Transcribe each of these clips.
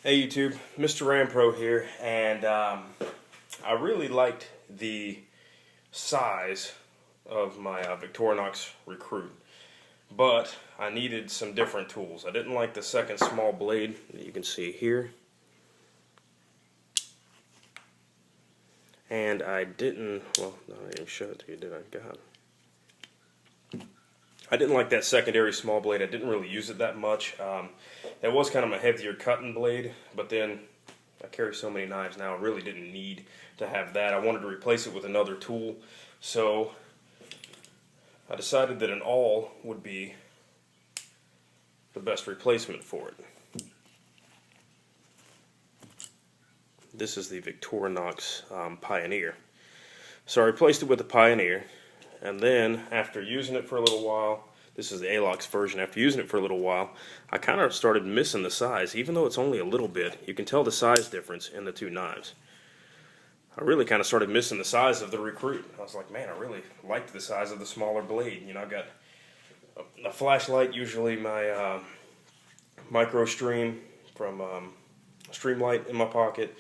Hey YouTube, MrRampro here, and I really liked the size of my Victorinox Recruit, but I needed some different tools. I didn't like the second small blade that you can see here, and I didn't, well, no, I didn't even show it to you, did I? God. I didn't like that secondary small blade. I didn't really use it that much. It was kind of a heavier cutting blade, but then I carry so many knives now, I really didn't need to have that. I wanted to replace it with another tool, so I decided that an awl would be the best replacement for it. This is the Victorinox Pioneer. So I replaced it with the Pioneer, and then after using it for a little while, this is the Alox version, after using it for a little while, I kind of started missing the size. Even though it's only a little bit, you can tell the size difference in the two knives. I really kind of started missing the size of the Recruit. I was like, man, I really liked the size of the smaller blade. You know, I've got a flashlight, usually my micro stream from Streamlight in my pocket.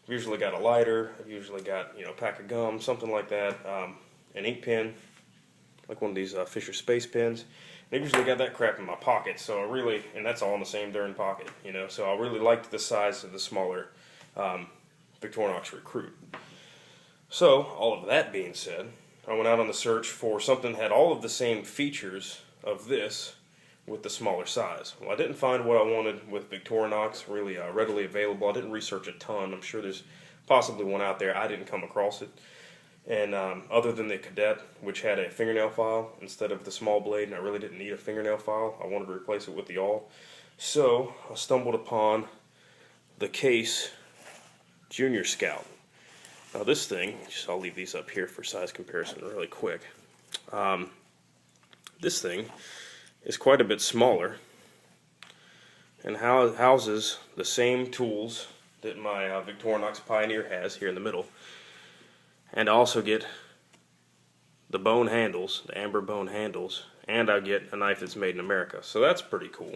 I've usually got a lighter. I've usually got, you know, a pack of gum, something like that. An ink pen, like one of these Fisher Space pens. And I usually got that crap in my pocket, so I really, and that's all in the same darn pocket, you know. So I really liked the size of the smaller Victorinox Recruit. So, all of that being said, I went out on the search for something that had all of the same features of this with the smaller size. Well, I didn't find what I wanted with Victorinox really readily available. I didn't research a ton. I'm sure there's possibly one out there. I didn't come across it. And other than the Cadet, which had a fingernail file instead of the small blade, and I really didn't need a fingernail file, I wanted to replace it with the awl. So I stumbled upon the Case Junior Scout. Now this thing, I'll leave these up here for size comparison really quick. This thing is quite a bit smaller and houses the same tools that my Victorinox Pioneer has here in the middle. And I also get the bone handles, the amber bone handles, and I get a knife that's made in America. So that's pretty cool.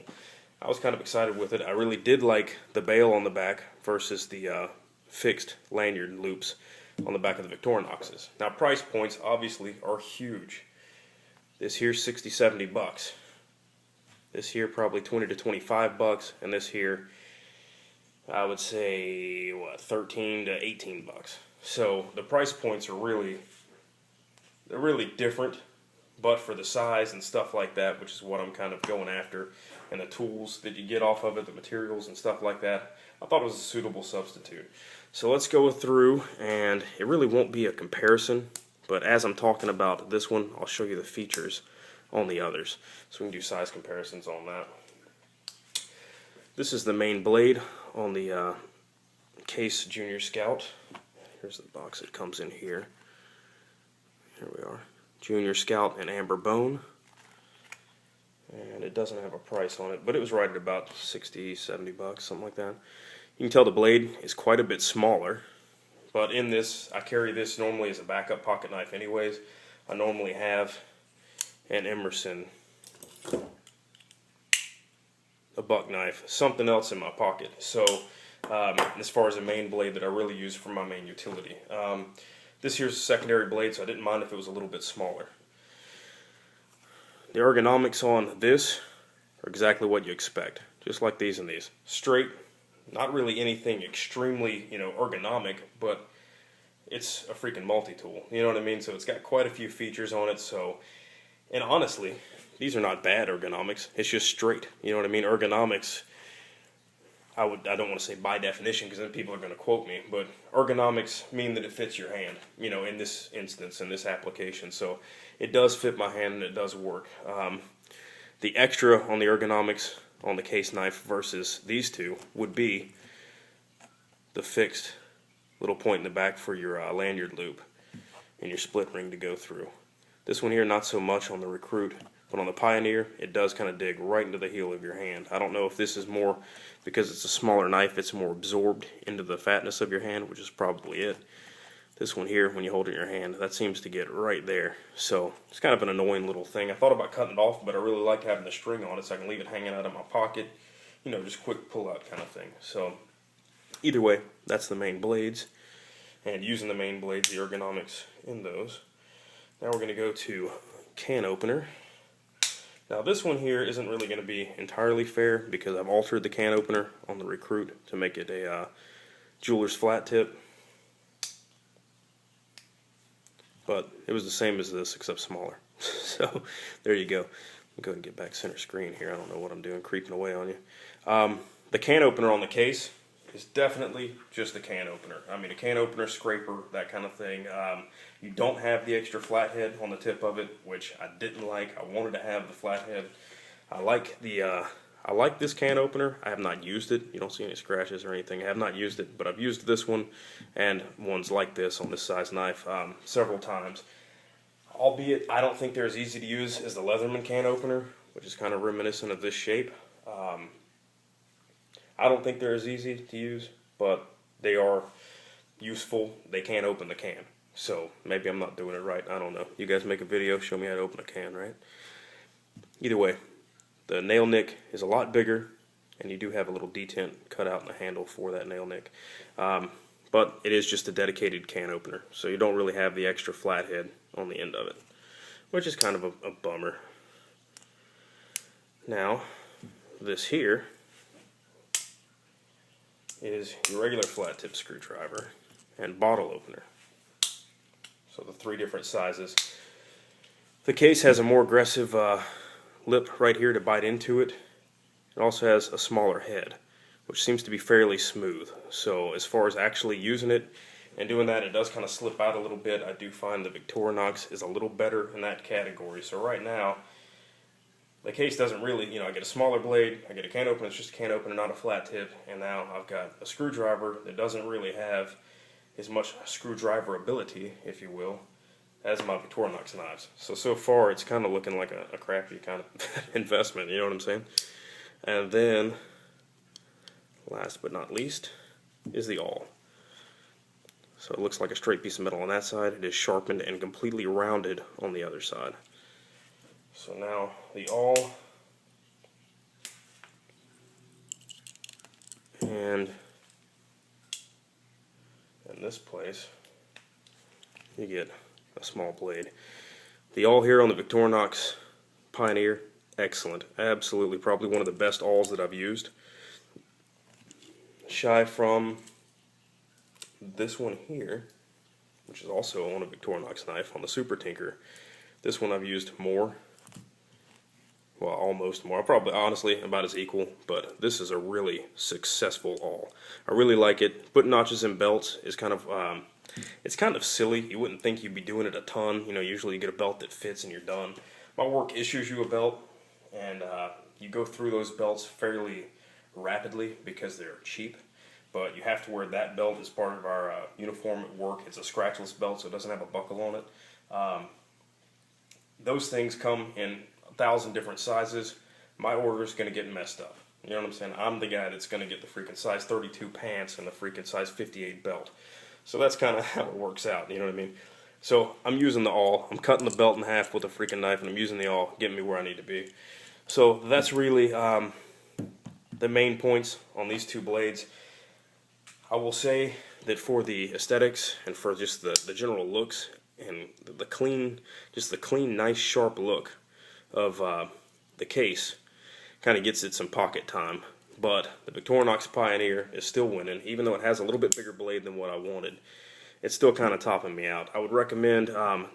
I was kind of excited with it. I really did like the bail on the back versus the fixed lanyard loops on the back of the Victorinoxes. Now price points obviously are huge. This here's 60, 70 bucks. This here probably 20 to 25 bucks, and this here I would say what, 13 to 18 bucks. So the price points are really different, but for the size and stuff like that, which is what I'm kind of going after, and the tools that you get off of it, the materials and stuff like that, I thought it was a suitable substitute. So let's go through, and it really won't be a comparison, but as I'm talking about this one, I'll show you the features on the others, so we can do size comparisons on that. This is the main blade on the Case Junior Scout. Here's the box that comes in here. Here we are. Junior Scout and amber bone. And it doesn't have a price on it, but it was right at about 60, 70 bucks, something like that. You can tell the blade is quite a bit smaller, but in this, I carry this normally as a backup pocket knife anyways. I normally have an Emerson, a buck knife, something else in my pocket. So as far as a main blade that I really use for my main utility. This here's a secondary blade, so I didn't mind if it was a little bit smaller. The ergonomics on this are exactly what you expect, just like these and these. Straight, not really anything extremely, you know, ergonomic, but it's a freaking multi-tool, you know what I mean? So it's got quite a few features on it, so, and honestly, these are not bad ergonomics, it's just straight, you know what I mean? Ergonomics, I don't want to say by definition because then people are going to quote me, but ergonomics mean that it fits your hand, you know, in this instance, in this application. So it does fit my hand and it does work. The extra on the ergonomics on the Case knife versus these two would be the fixed little point in the back for your lanyard loop and your split ring to go through. This one here, not so much on the Recruit. But on the Pioneer, it does kind of dig right into the heel of your hand. I don't know if this is more, because it's a smaller knife, it's more absorbed into the fatness of your hand, which is probably it. This one here, when you hold it in your hand, that seems to get right there. So it's kind of an annoying little thing. I thought about cutting it off, but I really like having the string on it so I can leave it hanging out of my pocket you know, just quick pull out kind of thing. So either way, that's the main blades, and using the main blades, the ergonomics in those. Now we're going to go to can opener. Now this one here isn't really going to be entirely fair because I've altered the can opener on the Recruit to make it a jeweler's flat tip. But it was the same as this except smaller. So there you go. I'll go ahead and get back center screen here. I don't know what I'm doing, creeping away on you. The can opener on the case is definitely just a can opener. I mean, a can opener, scraper, that kind of thing. You don't have the extra flathead on the tip of it, which I didn't like. I wanted to have the flathead. I like this can opener. I have not used it. You don't see any scratches or anything. I have not used it, but I've used this one and ones like this on this size knife several times. Albeit, I don't think they're as easy to use as the Leatherman can opener, which is kind of reminiscent of this shape. I don't think they're as easy to use, but they are useful. They can open the can. So maybe I'm not doing it right. I don't know. You guys make a video, show me how to open a can, right? Either way, the nail nick is a lot bigger, and you do have a little detent cut out in the handle for that nail nick. But it is just a dedicated can opener, so you don't really have the extra flathead on the end of it, which is kind of a bummer. Now, this here is your regular flat tip screwdriver and bottle opener. So the 3 different sizes. The case has a more aggressive lip right here to bite into it. It also has a smaller head, which seems to be fairly smooth. So as far as actually using it and doing that, it does kind of slip out a little bit. I do find the Victorinox is a little better in that category. So right now, the case doesn't really, you know, I get a smaller blade, I get a can opener, it's just a can opener, not a flat tip, and now I've got a screwdriver that doesn't really have as much screwdriver ability, if you will, as my Victorinox knives. So far it's kind of looking like a crappy kind of investment, you know what I'm saying? And then, last but not least, is the awl. So it looks like a straight piece of metal on that side. It is sharpened and completely rounded on the other side. So now the awl, and in this place you get a small blade. The awl here on the Victorinox Pioneer, excellent. Absolutely, probably one of the best awls that I've used. Shy from this one here, which is also on a Victorinox knife on the Super Tinker. This one I've used more. Well, almost more. Probably, honestly, about as equal, but this is a really successful awl. I really like it. Putting notches in belts is kind of, it's kind of silly. You wouldn't think you'd be doing it a ton. You know, usually you get a belt that fits and you're done. My work issues you a belt, and you go through those belts fairly rapidly because they're cheap. But you have to wear that belt as part of our uniform at work. It's a scratchless belt, so it doesn't have a buckle on it. Those things come in 1,000 different sizes. My order's going to get messed up. You know what I'm saying? I'm the guy that's going to get the freaking size 32 pants and the freaking size 58 belt. So that's kind of how it works out, you know what I mean? So I'm using the awl. I'm cutting the belt in half with a freaking knife, and I'm using the awl, getting me where I need to be. So that's really the main points on these 2 blades. I will say that for the aesthetics and for just the general looks and the clean, nice, sharp look of the case, kind of gets it some pocket time. But the Victorinox Pioneer is still winning, even though it has a little bit bigger blade than what I wanted. It's still kind of topping me out. I would recommend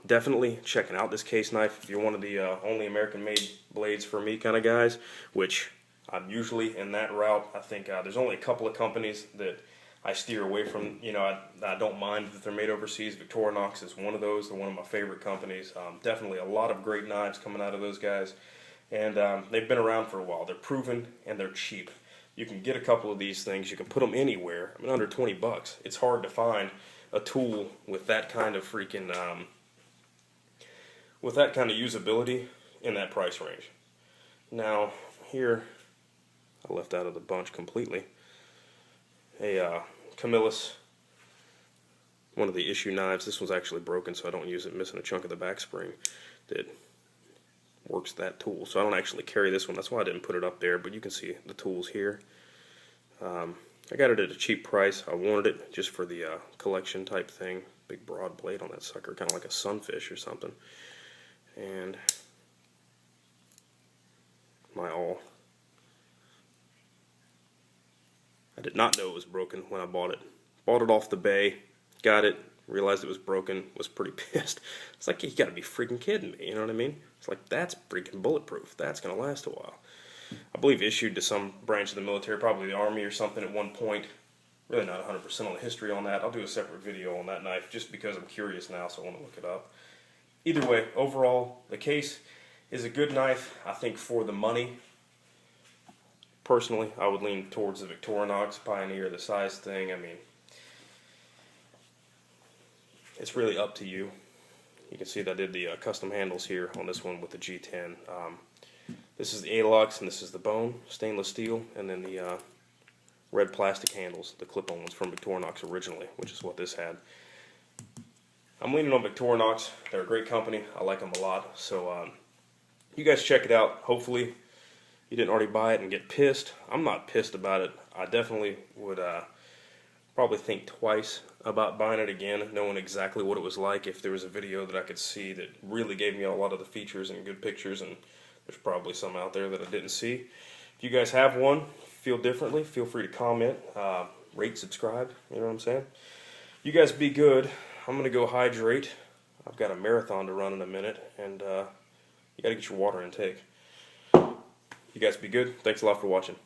definitely checking out this case knife if you're one of the only American-made blades for me kind of guys, which I'm usually in that route. I think there's only a couple of companies that I steer away from. You know, I don't mind that they're made overseas. Victorinox is one of those. They're one of my favorite companies. Definitely a lot of great knives coming out of those guys. And they've been around for a while. They're proven and they're cheap. You can get a couple of these things. You can put them anywhere. I mean, under 20 bucks. It's hard to find a tool with that kind of freaking, with that kind of usability in that price range. Now, here, I left out of the bunch completely. A Camillus, one of the issue knives. This one's actually broken, so I don't use it, missing a chunk of the back spring. That works that tool. So I don't actually carry this one. That's why I didn't put it up there, but you can see the tools here. I got it at a cheap price. I wanted it just for the collection type thing. Big broad blade on that sucker, kind of like a sunfish or something. And my awl. I did not know it was broken when I bought it. Bought it off the bay, got it, realized it was broken, was pretty pissed. It's like, you gotta be freaking kidding me, you know what I mean? It's like, that's freaking bulletproof. That's gonna last a while. I believe issued to some branch of the military, probably the Army or something at one point. Really not 100% on the history on that. I'll do a separate video on that knife just because I'm curious now, so I want to look it up. Either way, overall, the case is a good knife, I think, for the money. Personally, I would lean towards the Victorinox Pioneer, the size thing. I mean, it's really up to you. You can see that I did the custom handles here on this one with the G10. This is the A-Lux, and this is the bone, stainless steel, and then the red plastic handles, the clip-on ones from Victorinox originally, which is what this had. I'm leaning on Victorinox. They're a great company. I like them a lot. So you guys check it out. Hopefully you didn't already buy it and get pissed. I'm not pissed about it. I definitely would probably think twice about buying it again, knowing exactly what it was like if there was a video that I could see that really gave me a lot of the features and good pictures, and there's probably some out there that I didn't see. If you guys have one, feel differently, feel free to comment, rate, subscribe, you know what I'm saying? You guys be good. I'm going to go hydrate. I've got a marathon to run in a minute, and you got to get your water intake. You guys be good. Thanks a lot for watching.